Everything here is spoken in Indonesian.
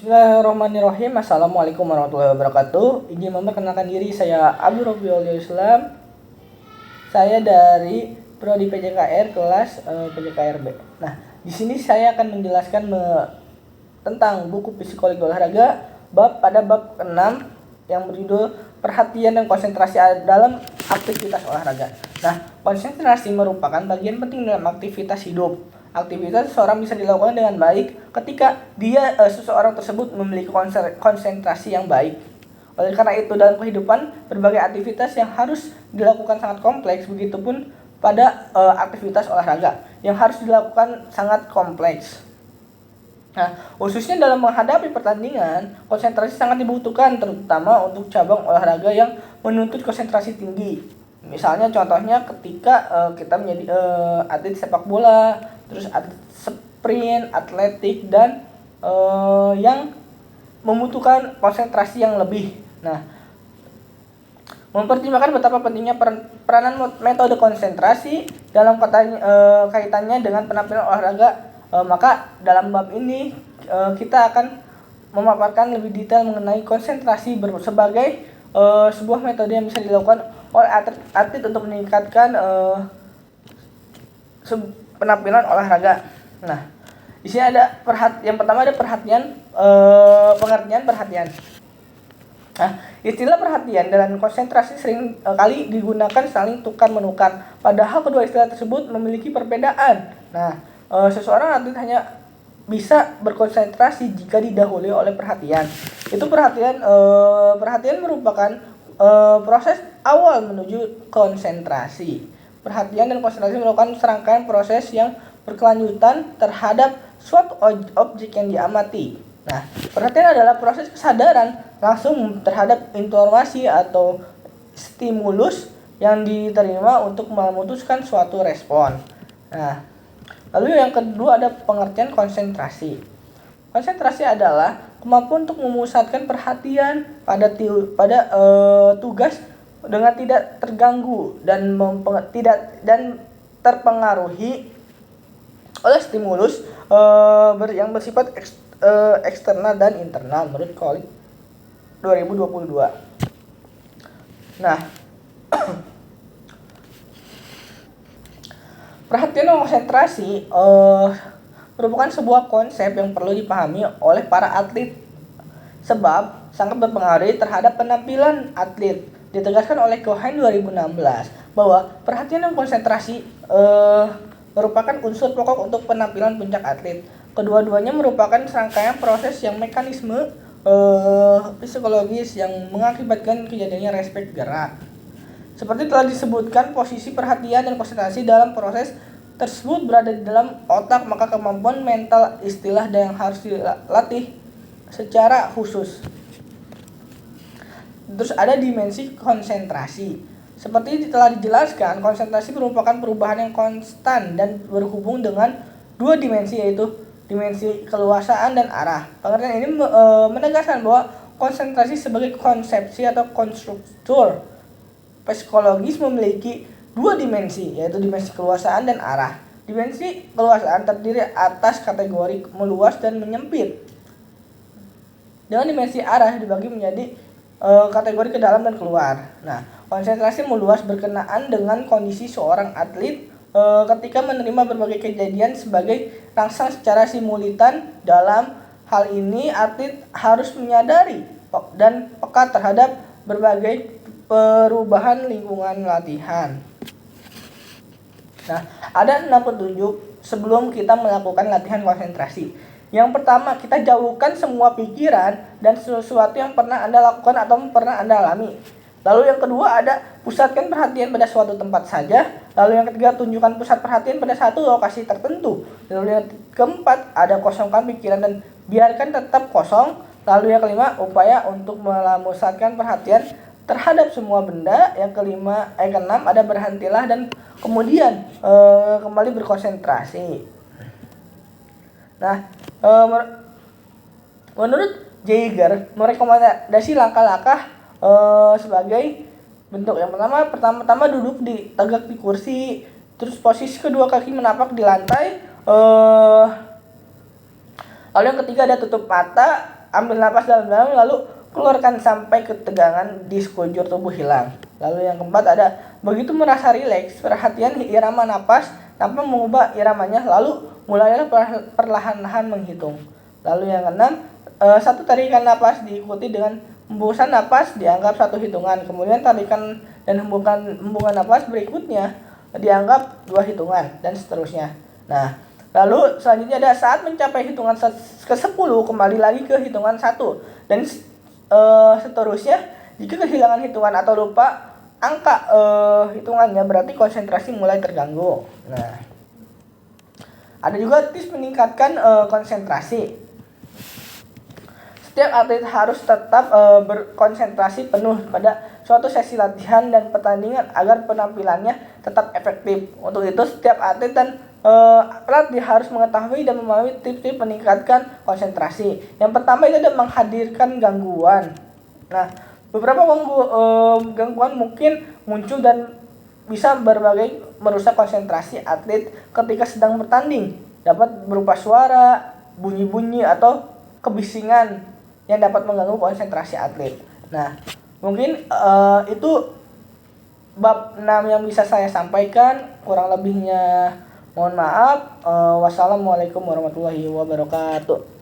Bismillahirrahmanirrahim. Assalamualaikum warahmatullahi wabarakatuh. Izin memperkenalkan diri, saya Abdul Robiul Islam. Saya dari Prodi PJKR kelas PJKR B. Nah, di sini saya akan menjelaskan tentang buku psikologi olahraga pada bab 6 yang berjudul perhatian dan konsentrasi dalam aktivitas olahraga. Nah, konsentrasi merupakan bagian penting dalam aktivitas hidup. Aktivitas seseorang bisa dilakukan dengan baik ketika seseorang tersebut memiliki konsentrasi yang baik. Oleh karena itu, dalam kehidupan berbagai aktivitas yang harus dilakukan sangat kompleks, begitupun pada aktivitas olahraga yang harus dilakukan sangat kompleks. Nah, khususnya dalam menghadapi pertandingan, konsentrasi sangat dibutuhkan, terutama untuk cabang olahraga yang menuntut konsentrasi tinggi. Misalnya contohnya ketika kita menjadi atlet sepak bola, terus atlet sprint, atletik, dan yang membutuhkan konsentrasi yang lebih. Nah, mempertimbangkan betapa pentingnya peranan metode konsentrasi dalam kaitannya dengan penampilan olahraga, maka dalam bab ini kita akan memaparkan lebih detail mengenai konsentrasi sebagai sebuah metode yang bisa dilakukan oleh atlet untuk meningkatkan penampilan olahraga. Nah, di sini ada yang pertama ada pengertian perhatian. Nah, istilah perhatian dan konsentrasi sering kali digunakan saling tukar menukar. Padahal kedua istilah tersebut memiliki perbedaan. Nah, seseorang atlet hanya bisa berkonsentrasi jika didahului oleh perhatian. Perhatian merupakan proses awal menuju konsentrasi. Perhatian dan konsentrasi merupakan serangkaian proses yang berkelanjutan terhadap suatu objek yang diamati. Nah, perhatian adalah proses kesadaran langsung terhadap informasi atau stimulus yang diterima untuk memutuskan suatu respon. Nah, lalu yang kedua ada pengertian konsentrasi. Konsentrasi adalah kemampuan untuk memusatkan perhatian pada tugas dengan tidak terganggu dan terpengaruhi oleh stimulus yang bersifat eksternal dan internal menurut Collins 2022. Nah, perhatian dan konsentrasi merupakan sebuah konsep yang perlu dipahami oleh para atlet sebab sangat berpengaruh terhadap penampilan atlet. Ditegaskan oleh Cohen 2016 bahwa perhatian dan konsentrasi merupakan unsur pokok untuk penampilan puncak atlet. Kedua-duanya merupakan serangkaian proses yang mekanisme psikologis yang mengakibatkan kejadiannya respeks gerak. Seperti telah disebutkan, posisi perhatian dan konsentrasi dalam proses tersebut berada di dalam otak, maka kemampuan mental istilah yang harus dilatih secara khusus. Terus ada dimensi konsentrasi. Seperti telah dijelaskan, konsentrasi merupakan perubahan yang konstan dan berhubung dengan dua dimensi, yaitu dimensi keluasaan dan arah. Pengertian ini menegaskan bahwa konsentrasi sebagai konsepsi atau konstruktur psikologis memiliki dua dimensi, yaitu dimensi keluasaan dan arah. Dimensi keluasaan terdiri atas kategori meluas dan menyempit. Dengan dimensi arah dibagi menjadi kategori ke dalam dan keluar. Nah, konsentrasi meluas berkenaan dengan kondisi seorang atlet ketika menerima berbagai kejadian sebagai rangsang secara simultan. Dalam hal ini, atlet harus menyadari dan peka terhadap berbagai perubahan lingkungan latihan. Nah, ada 6 petunjuk sebelum kita melakukan latihan konsentrasi. Yang pertama, kita jauhkan semua pikiran dan sesuatu yang pernah Anda lakukan atau pernah Anda alami. Lalu yang kedua ada pusatkan perhatian pada suatu tempat saja. Lalu yang ketiga, tunjukkan pusat perhatian pada satu lokasi tertentu. Lalu yang keempat ada kosongkan pikiran dan biarkan tetap kosong. Lalu yang kelima, upaya untuk memusatkan perhatian terhadap semua benda. Yang keenam ada berhentilah dan kemudian kembali berkonsentrasi. Nah, menurut Jaeger merekomendasi langkah-langkah sebagai bentuk. Yang pertama duduk tegak di kursi, terus posisi kedua kaki menapak di lantai, lalu yang ketiga ada tutup mata, ambil napas dalam-dalam lalu keluarkan sampai ketegangan di sekujur tubuh hilang. Lalu yang keempat ada begitu merasa rileks, perhatian irama napas tanpa mengubah iramanya, lalu mulailah perlahan-lahan menghitung. Lalu yang keenam, satu tarikan napas diikuti dengan hembusan napas dianggap satu hitungan. Kemudian tarikan dan hembungan napas berikutnya dianggap 2 hitungan dan seterusnya. Nah, lalu selanjutnya ada saat mencapai hitungan ke-10 kembali lagi ke hitungan 1 dan seterusnya. Jika kehilangan hitungan atau lupa angka hitungannya berarti konsentrasi mulai terganggu. Nah, ada juga tips meningkatkan konsentrasi. Setiap atlet harus tetap berkonsentrasi penuh pada suatu sesi latihan dan pertandingan agar penampilannya tetap efektif. Untuk itu setiap atlet dan pelatih harus mengetahui dan memahami tips-tips meningkatkan konsentrasi. Yang pertama itu ada menghadirkan gangguan. Nah, beberapa gangguan mungkin muncul dan bisa merusak konsentrasi atlet ketika sedang bertanding. Dapat berupa suara, bunyi-bunyi atau kebisingan yang dapat mengganggu konsentrasi atlet. Nah, mungkin itu bab 6 yang bisa saya sampaikan. Kurang lebihnya mohon maaf. Wassalamualaikum warahmatullahi wabarakatuh.